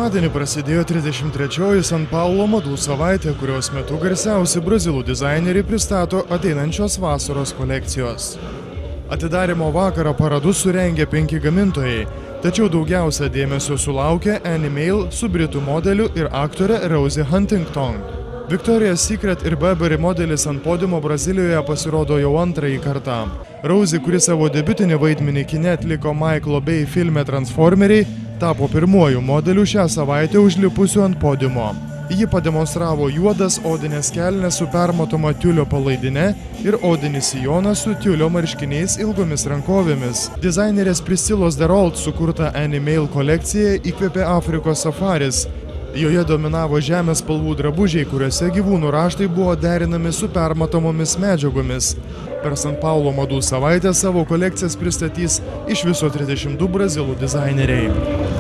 Pirmadienį prasidėjo 33-oji San Paulo madų savaitė, kurios metu garsiausi brazilų dizaineriai pristato ateinančios vasaros kolekcijos. Atidarymo vakarą paradus surengė 5 gamintojai, tačiau daugiausia dėmesio sulaukė Annie Mail su britų modeliu ir aktorė Rosie Huntington. Victoria's Secret ir Burberry modelis ant podiumo Brazilijoje pasirodo jau antrąjį kartą. Rosie, kuri savo debiutinį vaidmenį kine atliko Michael Bay filme Transformeriai, tapo pirmuoju modeliu šią savaitę užlipusiu ant podiumo. Ji pademonstravo juodas odinės kelnes su permatoma tiulio palaidine ir odinį sijoną su tiulio marškiniais ilgomis rankovėmis. Dizainerės Priscilos Darold sukurta Annie Mail kolekcija įkvėpė Afrikos safaris. Joje dominavo žemės spalvų drabužiai, kuriuose gyvūnų raštai buvo derinami su permatomomis medžiagomis. Per San Paulo madų savaitę savo kolekcijas pristatys iš viso 32 brazilų dizaineriai.